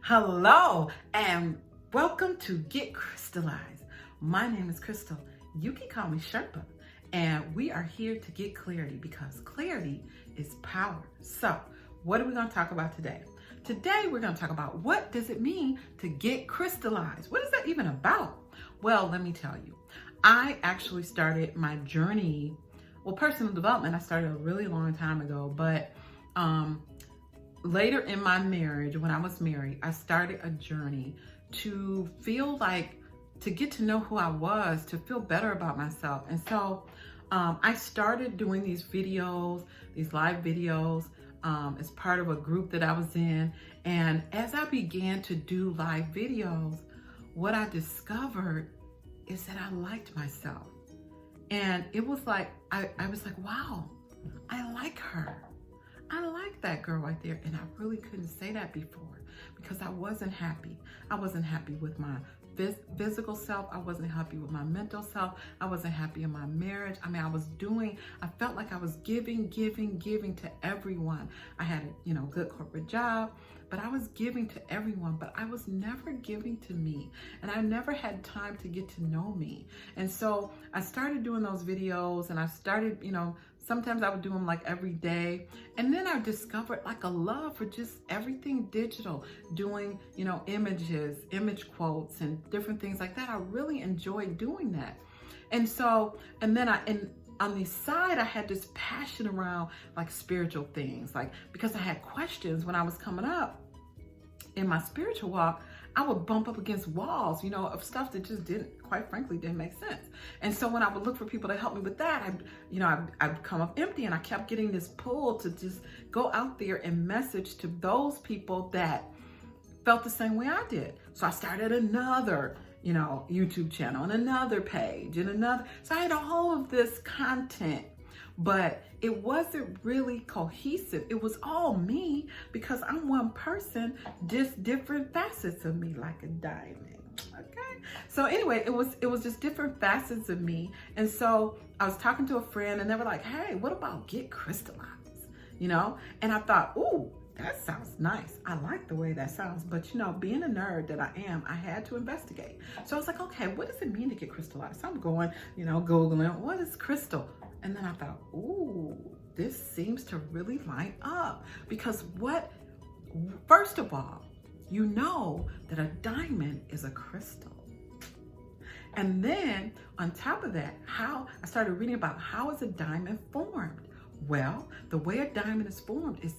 Hello and welcome to Get Crystallized. My name is Crystal. You can call me Sherpa, and we are here to get clarity because clarity is power. So, what are we going to talk about today? Today, we're going to talk about what does it mean to get crystallized? What is that even about? Well, let me tell you. I actually started my journey, personal development, I started a really long time ago, but later in my marriage, when I was married, I started a journey to feel like, to get to know who I was, to feel better about myself. And so I started doing these videos, these live videos, as part of a group that I was in. And as I began to do live videos, what I discovered is that I liked myself. And it was like, I was like, wow, I like her. I like that girl right there. And I really couldn't say that before because I wasn't happy. I wasn't happy with my physical self. I wasn't happy with my mental self. I wasn't happy in my marriage. I felt like I was giving to everyone. I had a good corporate job, but I was giving to everyone, but I was never giving to me. And I never had time to get to know me. And so I started doing those videos and I started, sometimes I would do them like every day. And then I discovered like a love for just everything digital, doing, images, image quotes and different things like that. I really enjoyed doing that. And so, and on the side, I had this passion around like spiritual things, like because I had questions when I was coming up in my spiritual walk. I would bump up against walls, of stuff that just quite frankly, didn't make sense. And so when I would look for people to help me with that, I'd come up empty, and I kept getting this pull to just go out there and message to those people that felt the same way I did. So I started another, YouTube channel and another page and another. So I had all of this content, but it wasn't really cohesive. It was all me because I'm one person, just different facets of me, like a diamond. Okay. So anyway, it was just different facets of me. And so I was talking to a friend and they were like, hey, what about get crystallized? And I thought, ooh, that sounds nice. I like the way that sounds. But being a nerd that I am, I had to investigate. So I was like, okay, what does it mean to get crystallized? So I'm going, Googling, what is crystal? And then I thought, ooh, this seems to really line up. Because first of all, that a diamond is a crystal. And then on top of that, I started reading about how is a diamond formed. Well, the way a diamond is formed is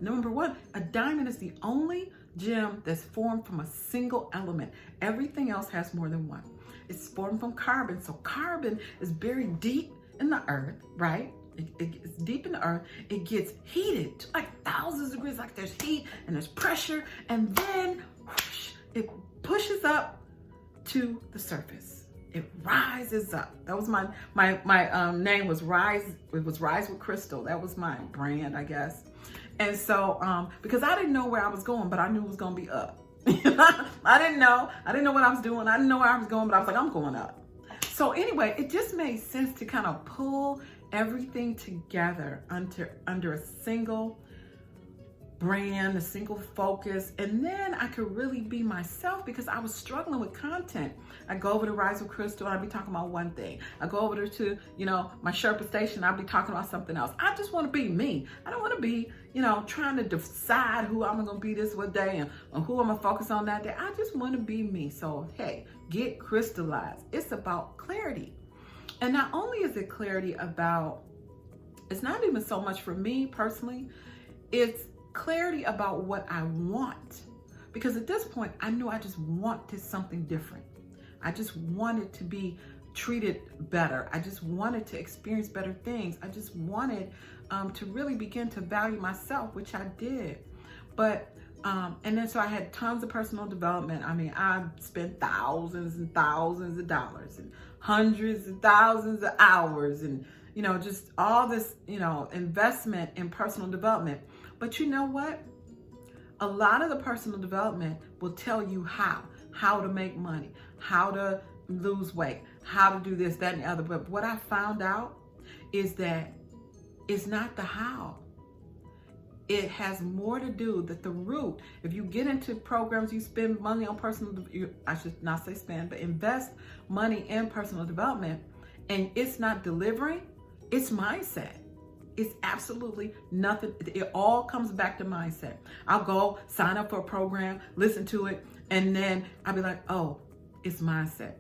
number one, a diamond is the only gem that's formed from a single element. Everything else has more than one. It's formed from carbon. So carbon is buried deep in the earth, right? It's deep in the earth. It gets heated to like thousands of degrees, like there's heat and there's pressure, and then whoosh, it pushes up to the surface. It rises up. That was my name was Rise. It was Rise with Crystal. That was my brand, I guess. And so because I didn't know where I was going, but I knew it was gonna be up. I didn't know what I was doing. I didn't know where I was going, but I was like, I'm going up. So anyway, it just made sense to kind of pull everything together under a single brand, a single focus, and then I could really be myself because I was struggling with content. I go over to Rise with Crystal and I'd be talking about one thing. I go over to, my Sherpa station, I'd be talking about something else. I just want to be me. I don't want to be, trying to decide who I'm going to be this one day and who I'm going to focus on that day. I just want to be me. So, hey, get crystallized. It's about clarity. And not only is it clarity about, it's not even so much for me personally, it's clarity about what I want. Because at this point, I knew I just wanted something different. I just wanted to be treated better. I just wanted to experience better things. I just wanted to really begin to value myself, which I did. But, and then so I had tons of personal development. I spent thousands and thousands of dollars and hundreds of thousands of hours and, just all this, investment in personal development. But you know what? A lot of the personal development will tell you how to make money, how to lose weight, how to do this, that, and the other. But what I found out is that it's not the how. it has more to do that the root, if you get into programs, you spend money on I should not say spend, but invest money in personal development, and it's not delivering, it's mindset. It's absolutely nothing. It all comes back to mindset. I'll go sign up for a program, listen to it, and then I'll be like, oh, it's mindset.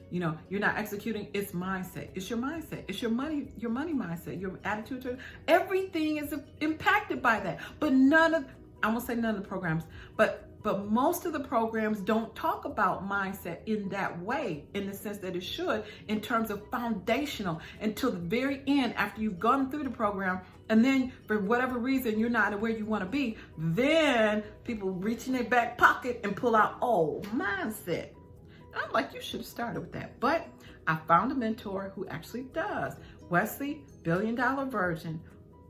You know, you're not executing, it's mindset. It's your mindset. It's your money mindset, your attitude to it. Everything is impacted by that. But I won't say none of the programs, but most of the programs don't talk about mindset in that way, in the sense that it should, in terms of foundational, until the very end, after you've gone through the program, and then for whatever reason you're not where you want to be, then people reach in their back pocket and pull out, oh, mindset. I'm like, you should have started with that. But I found a mentor who actually does. Wesley, $1 Billion Virgin,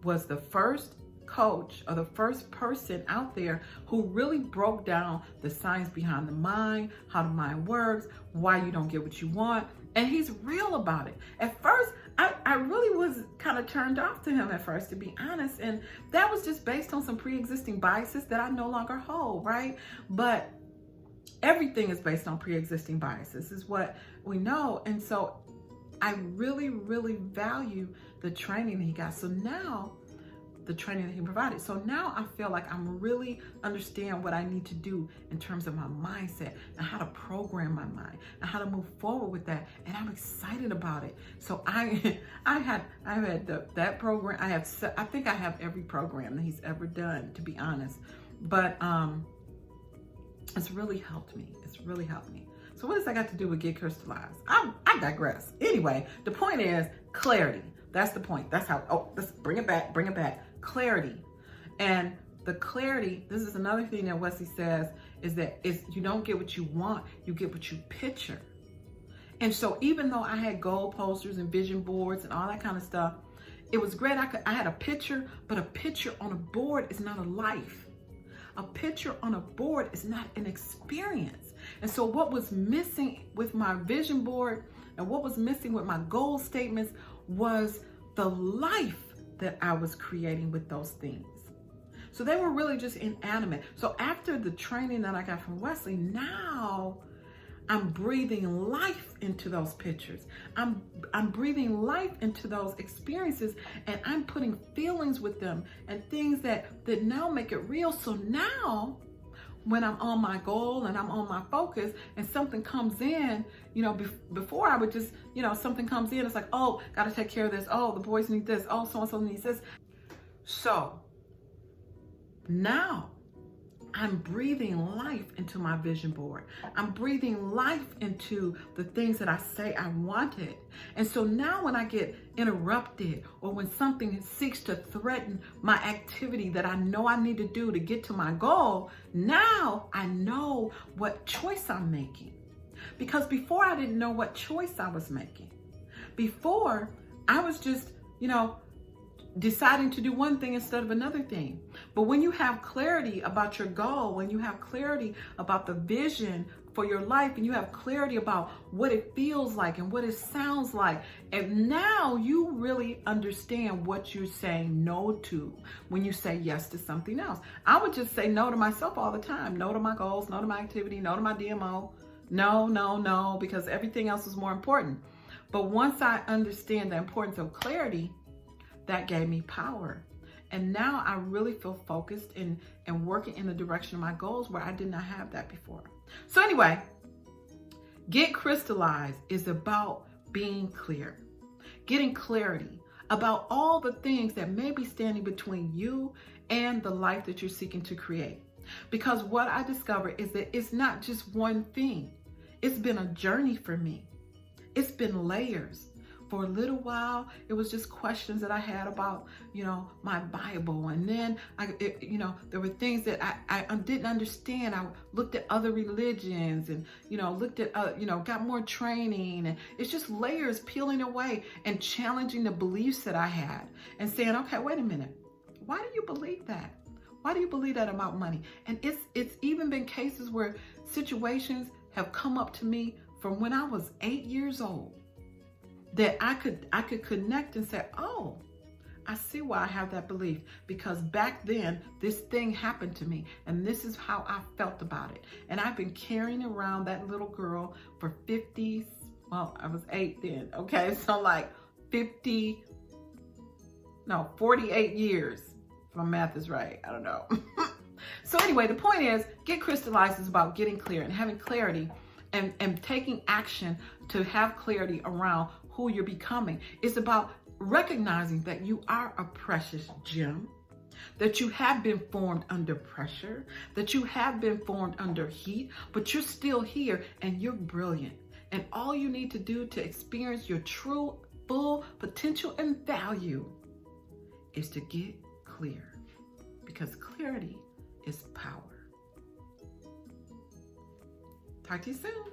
was the first coach or the first person out there who really broke down the science behind the mind, how the mind works, why you don't get what you want. And he's real about it. At first, I really was kind of turned off to him at first, to be honest. And that was just based on some pre-existing biases that I no longer hold, right? But everything is based on pre-existing biases, is what we know. And so I really, really value the training that he got. So now, the training that he provided. So now I feel like I'm really understand what I need to do in terms of my mindset and how to program my mind and how to move forward with that. And I'm excited about it. So I've had that program. I think I have every program that he's ever done, to be honest. But it's really helped me. It's really helped me. So what does that got to do with Get Crystallized? I digress. Anyway, the point is clarity. That's the point. That's how, let's bring it back. Clarity. And the clarity, this is another thing that Wesley says, is that you don't get what you want, you get what you picture. And so even though I had goal posters and vision boards and all that kind of stuff, it was great. I had a picture, but a picture on a board is not a life. A picture on a board is not an experience. And so what was missing with my vision board and what was missing with my goal statements was the life that I was creating with those things. So they were really just inanimate. So after the training that I got from Wesley, now I'm breathing life into those pictures. I'm breathing life into those experiences, and I'm putting feelings with them and things that now make it real. So now when I'm on my goal and I'm on my focus and something comes in, you know, before I would just, you know, something comes in, it's like, oh, got to take care of this. Oh, the boys need this. Oh, so-and-so needs this. So now I'm breathing life into my vision board. I'm breathing life into the things that I say I wanted. And so now when I get interrupted or when something seeks to threaten my activity that I know I need to do to get to my goal, now I know what choice I'm making. Because before I didn't know what choice I was making. Before I was just, you know, deciding to do one thing instead of another thing. But when you have clarity about your goal, when you have clarity about the vision for your life, and you have clarity about what it feels like and what it sounds like, and now you really understand what you're saying no to when you say yes to something else. I would just say no to myself all the time. No to my goals, no to my activity, no to my DMO. No, because everything else is more important. But once I understand the importance of clarity, that gave me power. And now I really feel focused and working in the direction of my goals where I did not have that before. So anyway, Get Crystallized is about being clear, getting clarity about all the things that may be standing between you and the life that you're seeking to create. Because what I discovered is that it's not just one thing. It's been a journey for me. It's been layers. For a little while, it was just questions that I had about, you know, my Bible. And then, there were things that I didn't understand. I looked at other religions and, looked at, got more training. And it's just layers peeling away and challenging the beliefs that I had and saying, okay, wait a minute. Why do you believe that? Why do you believe that about money? And it's even been cases where situations have come up to me from when I was 8 years old, that I could connect and say, oh, I see why I have that belief, because back then this thing happened to me and this is how I felt about it. And I've been carrying around that little girl for 50, well, I was 8 then, okay? So like 48 years, if my math is right, I don't know. So anyway, the point is, Get Crystallized is about getting clear and having clarity and taking action to have clarity around who you're becoming. It's about recognizing that you are a precious gem, that you have been formed under pressure, that you have been formed under heat, but you're still here and you're brilliant. And all you need to do to experience your true, full potential and value is to get clear, because clarity is power. Talk to you soon.